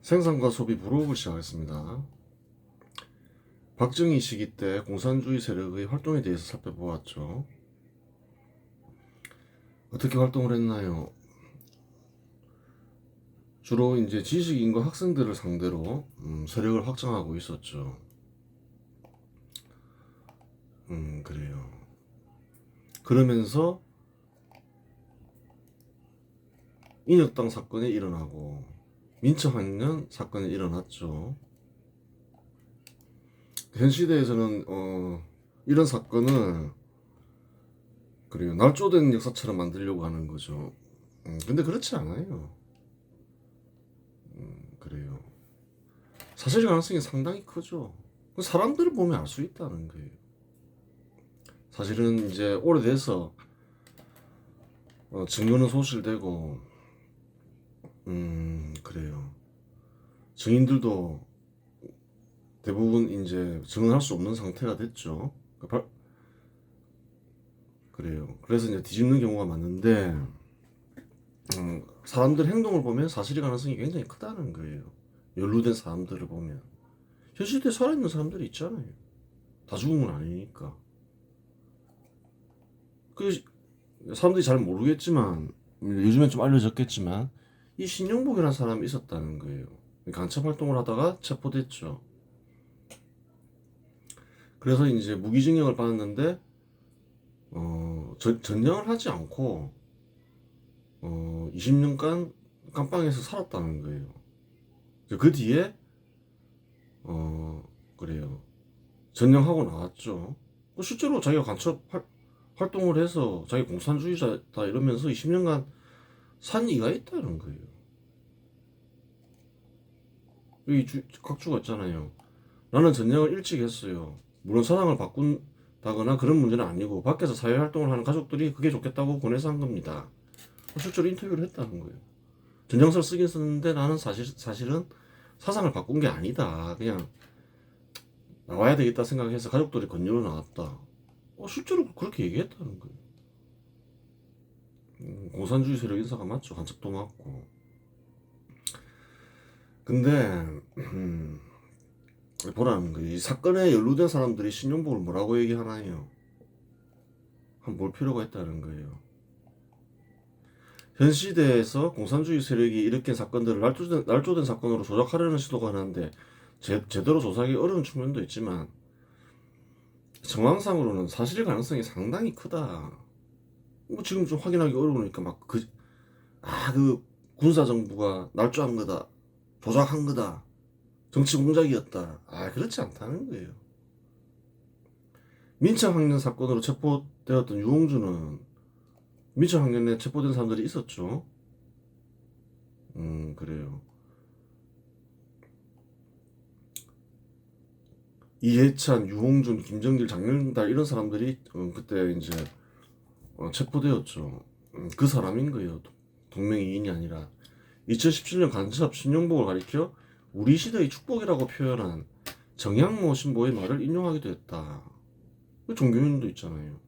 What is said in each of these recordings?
생산과 소비 부록을 시작하겠습니다. 박정희 시기 때 공산주의 세력의 활동에 대해서 살펴보았죠. 어떻게 활동을 했나요? 주로 이제 지식인과 학생들을 상대로 세력을 확장하고 있었죠. 그래요. 그러면서 인혁당 사건이 일어나고 민처학년 사건이 일어났죠. 현 시대에서는 이런 사건을 그래요. 날조된 역사처럼 만들려고 하는 거죠. 근데 그렇지 않아요. 그래요. 사실 가능성이 상당히 크죠. 사람들을 보면 알 수 있다는 거예요. 사실은 이제 오래돼서 증거는 소실되고 그래요. 증인들도 대부분 이제 증언할 수 없는 상태가 됐죠. 그래요. 그래서 이제 뒤집는 경우가 많은데 사람들 행동을 보면 사실의 가능성이 굉장히 크다는 거예요. 연루된 사람들을 보면 현 시대에 살아있는 사람들이 있잖아요. 다 죽은 건 아니니까. 그 사람들이 잘 모르겠지만 요즘엔 좀 알려졌겠지만 이 신용복이라는 사람이 있었다는 거예요. 간첩 활동을 하다가 체포됐죠. 그래서 이제 무기징역을 받았는데 전형을 하지 않고 20년간 감방에서 살았다는 거예요. 그 뒤에 그래요. 전형하고 나왔죠. 실제로 자기가 간첩 활동을 해서 자기 공산주의자다 이러면서 20년간 산 이가 있다는 거예요. 여기 각주가 있잖아요. 나는 전형을 일찍 했어요. 물론 사상을 바꾼다거나 그런 문제는 아니고 밖에서 사회활동을 하는 가족들이 그게 좋겠다고 보내서 한 겁니다. 실제로 인터뷰를 했다는 거예요. 전형서를 쓰긴 썼는데 나는 사실은 사상을 바꾼 게 아니다. 그냥 나와야 되겠다 생각해서 가족들이 건너러 나왔다. 실제로 그렇게 얘기했다는 거예요. 공산주의 세력 인사가 맞죠. 간첩도 맞고. 근데 보라는 거예요. 이 사건에 연루된 사람들이 신용복을 뭐라고 얘기하나요? 한번 볼 필요가 있다는 거예요. 현 시대에서 공산주의 세력이 일으킨 사건들을 날조된 사건으로 조작하려는 시도가 하는데 제대로 조사하기 어려운 측면도 있지만 정황상으로는 사실 가능성이 상당히 크다. 지금 좀 확인하기 어려우니까 그 군사정부가 날조한 거다. 조작한 거다. 정치 공작이었다. 그렇지 않다는 거예요. 민첩학년 사건으로 체포되었던 유홍주는 민첩학년에 체포된 사람들이 있었죠. 그래요. 이해찬, 유홍준, 김정길, 장명달 이런 사람들이 그때 이제 체포되었죠. 그 사람인 거예요. 동명이인이 아니라 2017년 간첩 신용복을 가리켜 우리 시대의 축복이라고 표현한 정양모 신보의 말을 인용하기도 했다. 종교인도 있잖아요.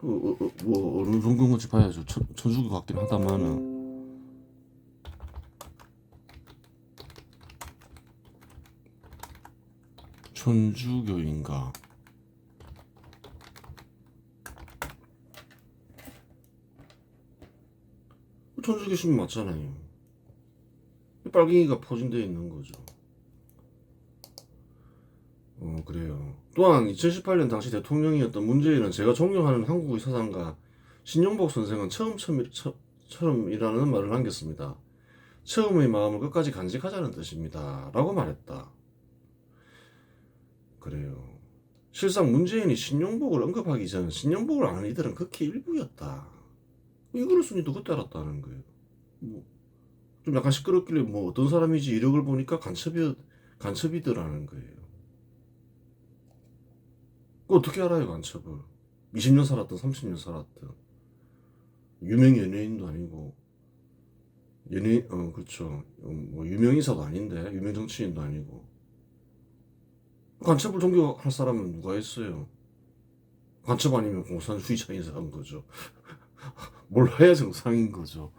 어느 정도인 건지 봐야죠. 천주교 같긴 하다마는. 천주교인가? 천주교 신분 맞잖아요. 빨갱이가 포진되어 있는 거죠. 그래요. 또한 2018년 당시 대통령이었던 문재인은 제가 존경하는 한국의 사상가 신용복 선생은 처음이라는 말을 남겼습니다. 처음의 마음을 끝까지 간직하자는 뜻입니다. 라고 말했다. 그래요. 실상 문재인이 신용복을 언급하기 전 신용복을 아는 이들은 극히 일부였다. 이거를 순위도 그때 알았다는 거예요. 좀 약간 시끄럽길래 어떤 사람이지 이력을 보니까 간첩이더라는 거예요. 어떻게 알아요, 간첩을? 20년 살았든 30년 살았든. 유명 연예인도 아니고, 그렇죠. 유명인사도 아닌데, 유명 정치인도 아니고. 간첩을 종교할 사람은 누가 있어요? 간첩 아니면 공산주의자 인사한 거죠. 몰라야 정상인 거죠.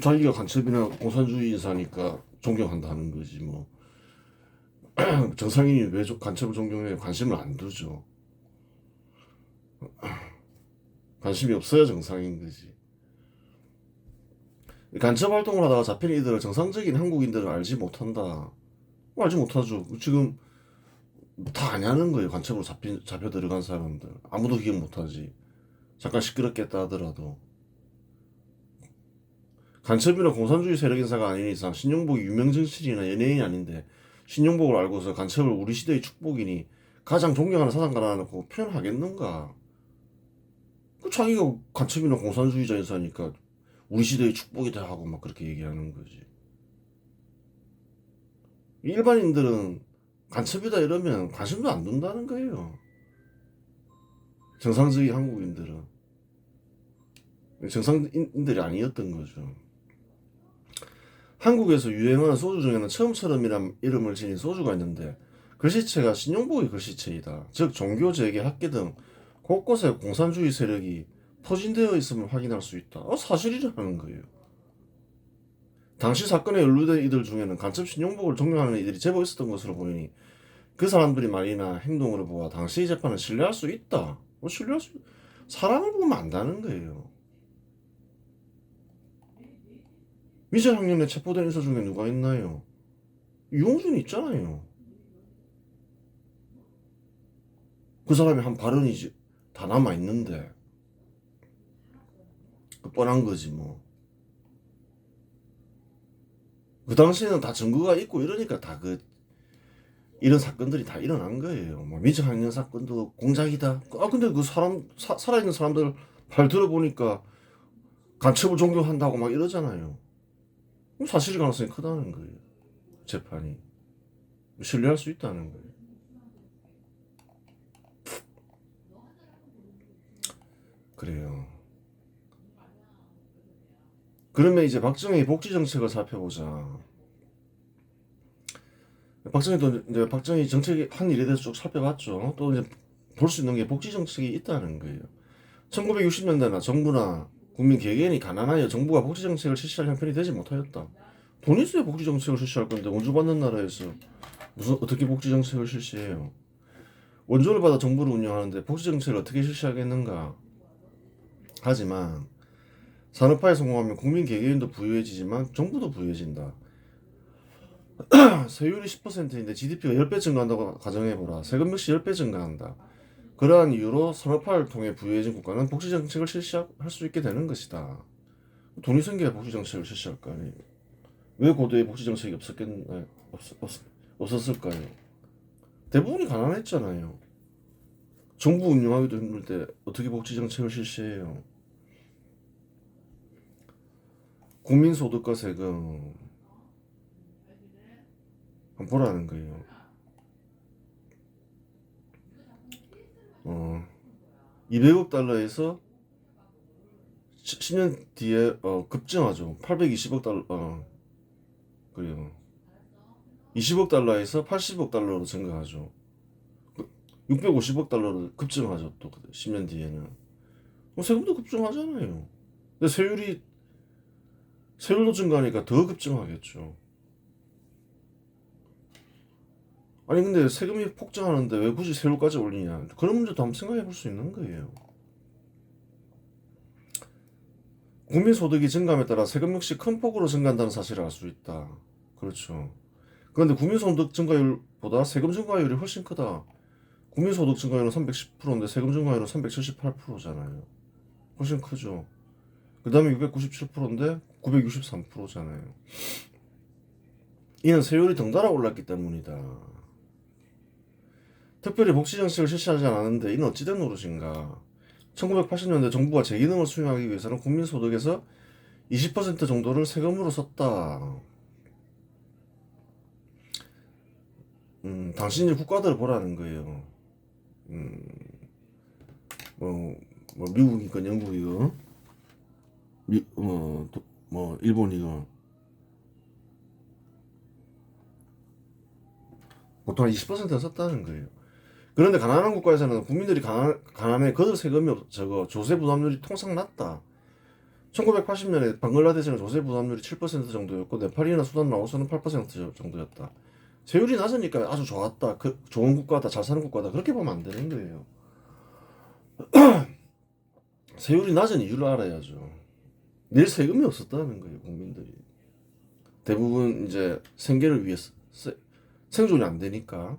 자기가 간첩이나 공산주의 인사니까 존경한다는 거지 뭐. 정상인이 왜 간첩을 존경해? 관심을 안 두죠. 관심이 없어야 정상인 거지. 간첩 활동을 하다가 잡힌 이들을 정상적인 한국인들은 알지 못한다. 알지 못하죠. 지금 다 아냐는 거예요. 간첩으로 잡혀 들어간 사람들. 아무도 기억 못하지. 잠깐 시끄럽겠다 하더라도. 간첩이나 공산주의 세력 인사가 아닌 이상 신용복이 유명 정치인이나 연예인이 아닌데 신용복을 알고서 간첩을 우리 시대의 축복이니 가장 존경하는 사상가라 놓고 표현하겠는가? 그 자기가 간첩이나 공산주의자 인사니까 우리 시대의 축복이다 하고 막 그렇게 얘기하는 거지. 일반인들은 간첩이다 이러면 관심도 안 둔다는 거예요. 정상적인 한국인들은. 정상인들이 아니었던 거죠. 한국에서 유행하는 소주 중에는 처음처럼이란 이름을 지닌 소주가 있는데 글씨체가 신용복의 글씨체이다. 즉 종교재계 학계 등 곳곳에 공산주의 세력이 포진되어 있음을 확인할 수 있다. 사실이라는 거예요. 당시 사건에 연루된 이들 중에는 간첩 신용복을 존경하는 이들이 제법 있었던 것으로 보이니 그 사람들이 말이나 행동으로 보아 당시 재판을 신뢰할 수 있다. 사람을 보면 안다는 거예요. 미제학년에 체포된 인사 중에 누가 있나요? 유홍준이 있잖아요. 그 사람이 한 발언이 다 남아있는데 그 뻔한 거지 뭐. 그 당시에는 다 증거가 있고 이러니까 다 이런 사건들이 다 일어난 거예요. 뭐 미제학년 사건도 공작이다. 근데 그 살아있는 사람들 말 들어보니까 간첩을 존경한다고 막 이러잖아요. 사실 가능성이 크다는 거예요. 재판이 신뢰할 수 있다는 거예요. 그래요. 그러면 이제 박정희 복지 정책을 살펴보자. 박정희 정책이 한 일에 대해서 쭉 살펴봤죠. 또 이제 볼 수 있는 게 복지 정책이 있다는 거예요. 1960년대나 정부나 국민 개개인이 가난하여 정부가 복지 정책을 실시할 형편이 되지 못하였다. 돈 있어야 복지 정책을 실시할 건데 원조받는 나라에서 어떻게 복지 정책을 실시해요? 원조를 받아 정부를 운영하는데 복지 정책을 어떻게 실시하겠는가? 하지만 산업화에 성공하면 국민 개개인도 부유해지지만 정부도 부유해진다. 세율이 10%인데 GDP가 10배 증가한다고 가정해보라. 세금 역시 10배 증가한다. 그러한 이유로 산업화를 통해 부유해진 국가는 복지정책을 실시할 수 있게 되는 것이다. 돈이 생겨야 복지정책을 실시할 거 아니에요. 왜 고도에 복지정책이 없었을까요? 대부분이 가난했잖아요. 정부 운영하기도 힘들 때 어떻게 복지정책을 실시해요? 국민소득과 세금 한번 보라는 거예요. 200억 달러에서 10년 뒤에 급증하죠. 820억 달러. 그래요. 20억 달러에서 80억 달러로 증가하죠. 650억 달러로 급증하죠. 또 10년 뒤에는. 세금도 급증하잖아요. 근데 세율도 증가하니까 더 급증하겠죠. 아니 근데 세금이 폭증하는데 왜 굳이 세율까지 올리냐. 그런 문제도 한번 생각해 볼 수 있는 거예요. 국민소득이 증감에 따라 세금 역시 큰 폭으로 증가한다는 사실을 알 수 있다. 그렇죠. 그런데 국민소득 증가율보다 세금 증가율이 훨씬 크다. 국민소득 증가율은 310%인데 세금 증가율은 378%잖아요. 훨씬 크죠. 그 다음에 697%인데 963%잖아요. 이는 세율이 덩달아 올랐기 때문이다. 특별히 복지정책을 실시하지 않았는데 이는 어찌된 노릇인가. 1980년대 정부가 제 기능을 수행하기 위해서는 국민소득에서 20% 정도를 세금으로 썼다. 당신이 국가들을 보라는 거예요. 미국이건 영국이건 일본이건 보통 한 20%가 썼다는 거예요. 그런데 가난한 국가에서는 국민들이 가난해 거듭 세금이 적어 조세 부담률이 통상 낮다. 1980년에 방글라데시는 조세 부담률이 7% 정도였고 네팔이나 수단 라오스는 8% 정도였다. 세율이 낮으니까 아주 좋았다. 좋은 국가다. 잘 사는 국가다. 그렇게 보면 안 되는 거예요. 세율이 낮은 이유를 알아야죠. 낼 세금이 없었다는 거예요. 국민들이. 대부분 이제 생계를 위해서 생존이 안 되니까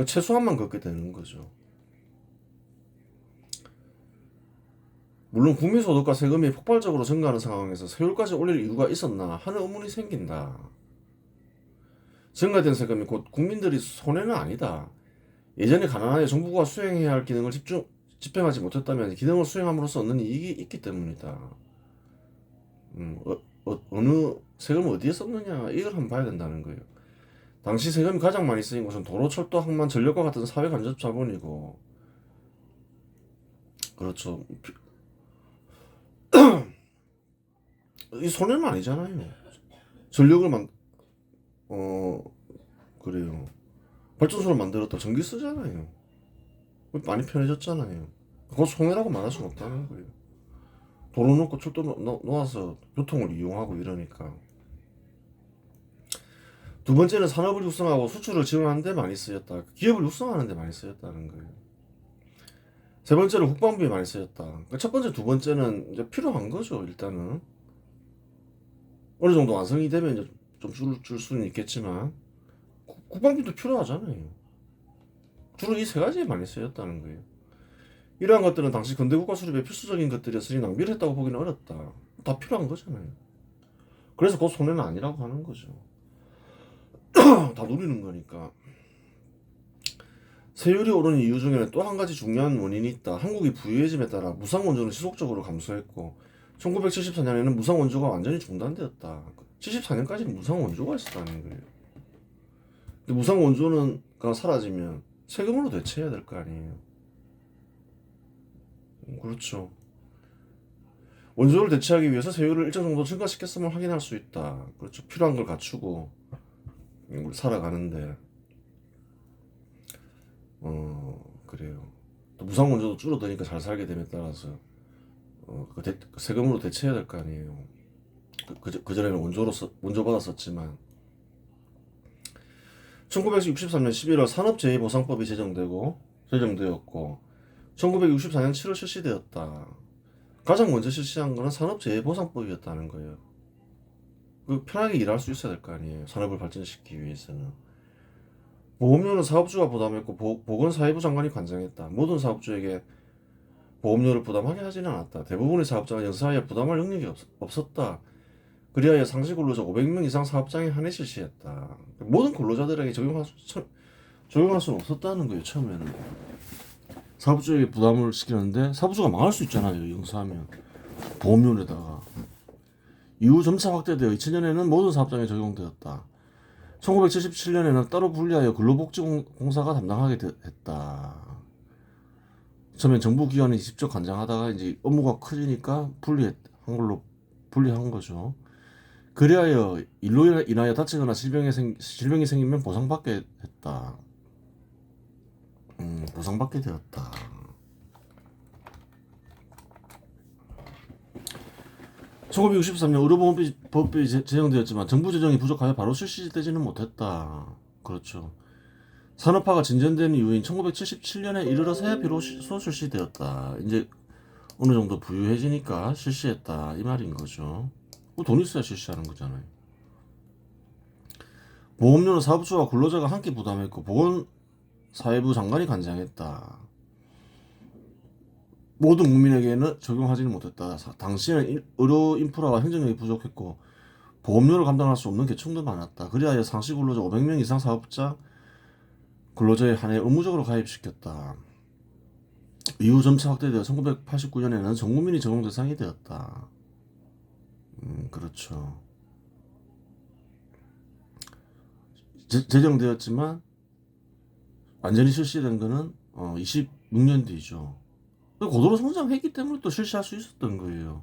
최소한만 걷게 되는 거죠. 물론 국민소득과 세금이 폭발적으로 증가하는 상황에서 세율까지 올릴 이유가 있었나 하는 의문이 생긴다. 증가된 세금이 곧 국민들이 손해는 아니다. 예전에 가난하게 정부가 수행해야 할 기능을 집행하지 못했다면 기능을 수행함으로써 얻는 이익이 있기 때문이다. 어느 세금을 어디에 썼느냐 이걸 한번 봐야 된다는 거예요. 당시 세금이 가장 많이 쓰인 곳은 도로, 철도, 항만, 전력과 같은 사회 간접 자본이고, 그렇죠. 이 손해는 아니잖아요. 전력을 그래요. 발전소를 만들었다 전기 쓰잖아요. 많이 편해졌잖아요. 그거 손해라고 말할 수는 없다는 거예요. 도로 놓고 철도 놓아서 교통을 이용하고 이러니까. 두 번째는 산업을 육성하고 수출을 지원하는 데 많이 쓰였다. 기업을 육성하는 데 많이 쓰였다는 거예요. 세 번째는 국방부에 많이 쓰였다. 그러니까 첫 번째, 두 번째는 이제 필요한 거죠. 일단은 어느 정도 완성이 되면 이제 좀 줄 수는 있겠지만 국방비도 필요하잖아요. 주로 이 세 가지에 많이 쓰였다는 거예요. 이러한 것들은 당시 근대국가 수립에 필수적인 것들이었으니 낭비를 했다고 보기는 어렵다. 다 필요한 거잖아요. 그래서 그 손해는 아니라고 하는 거죠. 다 누리는 거니까. 세율이 오른 이유 중에는 또 한 가지 중요한 원인이 있다. 한국이 부유해짐에 따라 무상원조는 지속적으로 감소했고 1974년에는 무상원조가 완전히 중단되었다. 74년까지는 무상원조가 있었다는 거예요. 근데 무상원조가 사라지면 세금으로 대체해야 될 거 아니에요. 그렇죠. 원조를 대체하기 위해서 세율을 일정 정도 증가시켰음을 확인할 수 있다. 그렇죠. 필요한 걸 갖추고 살아가는데 그래요. 또 무상원조도 줄어드니까 잘 살게 됨에 따라서 세금으로 대체해야 될 거 아니에요. 그전에는 원조 받았었지만 1963년 11월 산업재해보상법이 제정되었고 1964년 7월 실시되었다. 가장 먼저 실시한 거는 산업재해보상법이었다는 거예요. 편하게 일할 수 있어야 될 거 아니에요. 산업을 발전시키기 위해서는. 보험료는 사업주가 부담했고 보건사회부 장관이 관장했다. 모든 사업주에게 보험료를 부담하게 하지는 않았다. 대부분의 사업자가 영사하여 부담할 능력이 없었다. 그리하여 상시 근로자 500명 이상 사업장에 한해 실시했다. 모든 근로자들에게 적용할 수는 없었다는 거예요. 처음에는 사업주에게 부담을 시키는데 사업주가 망할 수 있잖아요. 영사하면 보험료에다가. 이후 점차 확대되어 2000년에는 모든 사업장에 적용되었다. 1977년에는 따로 분리하여 근로복지공사가 담당하게 했다. 처음엔 정부 기관이 직접 관장하다가 이제 업무가 커지니까 분리한 거죠. 그리하여 일로 인하여 다치거나 질병이 생기면 보상받게 했다. 보상받게 되었다. 1963년 의료보험법이 제정되었지만 정부 재정이 부족하여 바로 실시되지는 못했다. 그렇죠. 산업화가 진전된 이후인 1977년에 이르러서야 비로소 실시되었다. 이제 어느 정도 부유해지니까 실시했다 이 말인 거죠. 돈 있어야 실시하는 거잖아요. 보험료는 사업주와 근로자가 함께 부담했고 보건사회부 장관이 관장했다. 모든 국민에게는 적용하지는 못했다. 당시에는 의료 인프라와 행정력이 부족했고 보험료를 감당할 수 없는 계층도 많았다. 그리하여 상시 근로자 500명 이상 사업자 근로자에 한해 의무적으로 가입시켰다. 이후 점차 확대되어 1989년에는 전 국민이 적용 대상이 되었다. 그렇죠. 제정되었지만 완전히 실시된 거는 26년 뒤죠. 고도로 성장했기 때문에 또 실시할 수 있었던 거예요.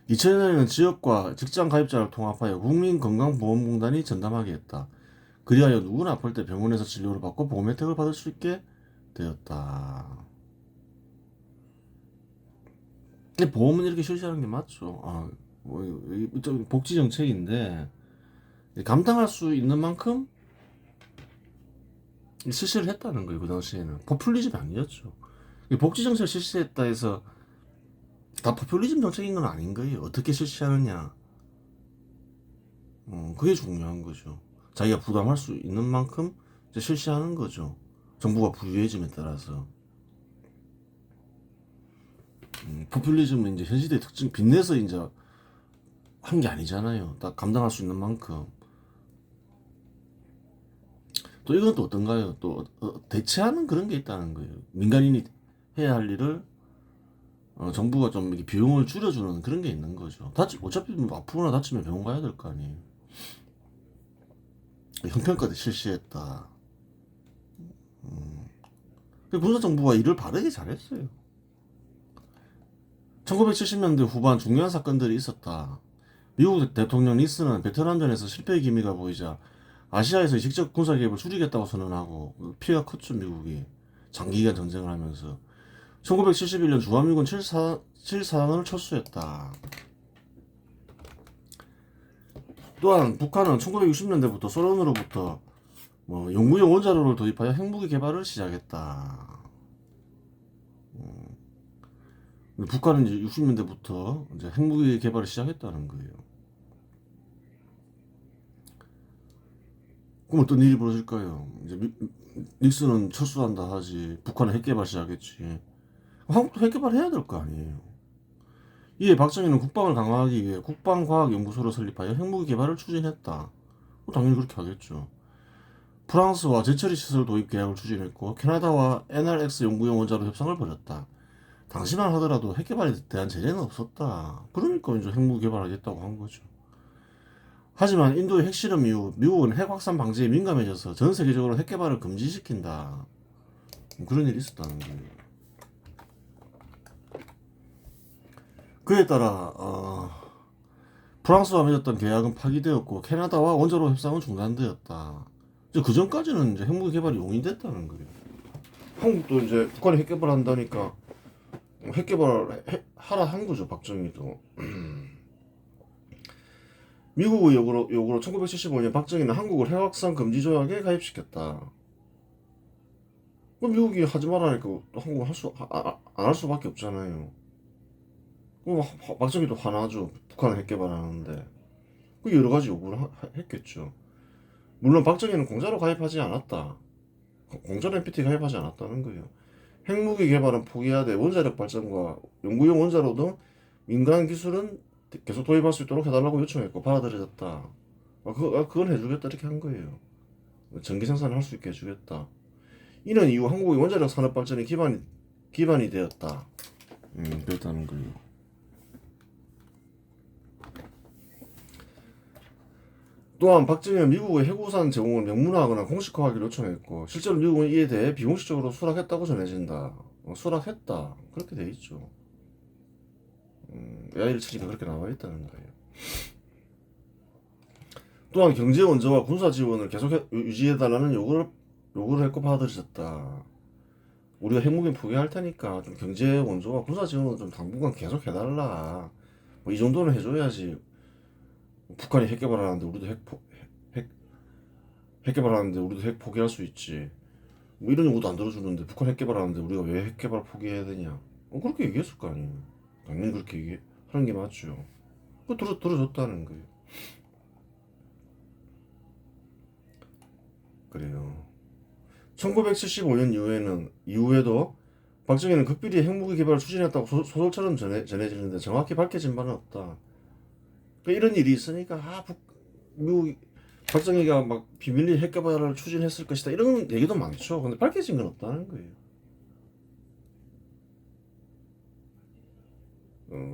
2000년에는 지역과 직장 가입자를 통합하여 국민건강보험공단이 전담하게 했다. 그리하여 누구나 아플 때 병원에서 진료를 받고 보험 혜택을 받을 수 있게 되었다. 근데 보험은 이렇게 실시하는 게 맞죠. 복지 정책인데 감당할 수 있는 만큼 실시를 했다는 거예요. 그 당시에는 포퓰리즘이 아니었죠. 복지 정책을 실시했다 해서 다 포퓰리즘 정책인 건 아닌 거예요. 어떻게 실시하느냐. 그게 중요한 거죠. 자기가 부담할 수 있는 만큼 이제 실시하는 거죠. 정부가 부유해짐에 따라서. 포퓰리즘은 이제 현 시대의 특징, 빚내서 이제 한 게 아니잖아요. 딱 감당할 수 있는 만큼. 또 이건 또 어떤가요? 또 대체하는 그런 게 있다는 거예요. 민간인이 해야 할 일을 정부가 좀 이렇게 비용을 줄여주는 그런 게 있는 거죠. 어차피 뭐 아프거나 다치면 병원 가야 될 거 아니에요. 형평가도 실시했다. 군사 정부가 일을 바르게 잘했어요. 1970년대 후반 중요한 사건들이 있었다. 미국 대통령 니슨은 베트남전에서 실패의 기미가 보이자 아시아에서 직접 군사 개입을 줄이겠다고 선언하고 피해가 컸죠. 미국이 장기간 전쟁을 하면서 1971년 주한미군 7사단을 철수했다. 또한 북한은 1960년대부터 소련으로부터 연구용 원자로를 도입하여 핵무기 개발을 시작했다. 북한은 이제 60년대부터 이제 핵무기 개발을 시작했다는 거예요. 그럼 어떤 일이 벌어질까요? 이제 닉슨은 철수한다 하지, 북한은 핵 개발 시작했지. 한국도 핵 개발해야 될 거 아니에요. 이에 박정희는 국방을 강화하기 위해 국방과학연구소를 설립하여 핵무기 개발을 추진했다. 당연히 그렇게 하겠죠. 프랑스와 재처리 시설 도입 계약을 추진했고 캐나다와 NRX 연구용 원자로 협상을 벌였다. 당시만 하더라도 핵 개발에 대한 제재는 없었다. 그러니까 이제 핵무기 개발하겠다고 한 거죠. 하지만 인도의 핵실험 이후 미국은 핵 확산 방지에 민감해져서 전 세계적으로 핵 개발을 금지시킨다. 그런 일이 있었다는 거예요. 그에 따라 프랑스와 맺었던 계약은 파기되었고 캐나다와 원자로 협상은 중단되었다. 그 전까지는 이제 핵무기 개발이 용인됐다는 거예요. 한국도 이제 북한이 핵 개발한다니까 핵 개발 하라 한 거죠. 박정희도. 미국의 요구로 1975년 박정희는 한국을 핵 확산 금지 조약에 가입시켰다. 그럼 미국이 하지 말라니까 또 한국은 안 할 수밖에 없잖아요. 그럼 박정희도 화나죠. 북한은 핵 개발하는데. 그 여러 가지 요구를 했겠죠. 물론 박정희는 공자로 가입하지 않았다. 공자로 NPT 가입하지 않았다는 거예요. 핵무기 개발은 포기하되 원자력 발전과 연구용 원자로 등 민간 기술은 계속 도입할 수 있도록 해달라고 요청했고 받아들여졌다. 그건 해주겠다 이렇게 한 거예요. 전기 생산을 할 수 있게 해주겠다. 이는 이후 한국의 원자력 산업 발전의 기반이 되었다. 그랬다는 거예요. 또한 박정희는 미국의 해구산 제공을 명문화하거나 공식화하기를 요청했고 실제로 미국은 이에 대해 비공식적으로 수락했다고 전해진다. 수락했다. 그렇게 돼 있죠. 야일 처리가 그렇게 나와 있다는 거예요. 또한 경제 원조와 군사 지원을 계속 유지해달라는 요구를 했고 받아들여졌다. 우리가 핵무기 포기할 테니까 좀 경제 원조와 군사 지원을 좀 당분간 계속 해달라. 이 정도는 해줘야지. 북한이 핵 개발하는데 우리도 핵 개발하는데 우리도 핵 포기할 수 있지. 이런 요구도 안 들어주는데 북한 핵 개발하는데 우리가 왜 핵 개발 포기해야 되냐. 그렇게 얘기했을 거 아니에요. 당연히 그렇게 하는 게 맞죠. 들어줬다는 거예요. 그래요. 1975년 이후에도 박정희는 극비리 핵무기 개발을 추진했다고 소설처럼 전해지는데 정확히 밝혀진 바는 없다. 이런 일이 있으니까 미국 박정희가 막 비밀리 핵 개발을 추진했을 것이다 이런 얘기도 많죠. 근데 밝혀진 건 없다는 거예요.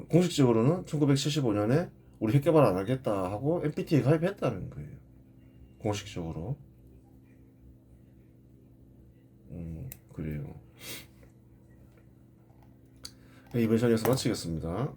공식적으로는 1975년에 우리 핵 개발 안 하겠다 하고 NPT에 가입했다는 거예요. 공식적으로. 그래요. 이번 시간에서 마치겠습니다.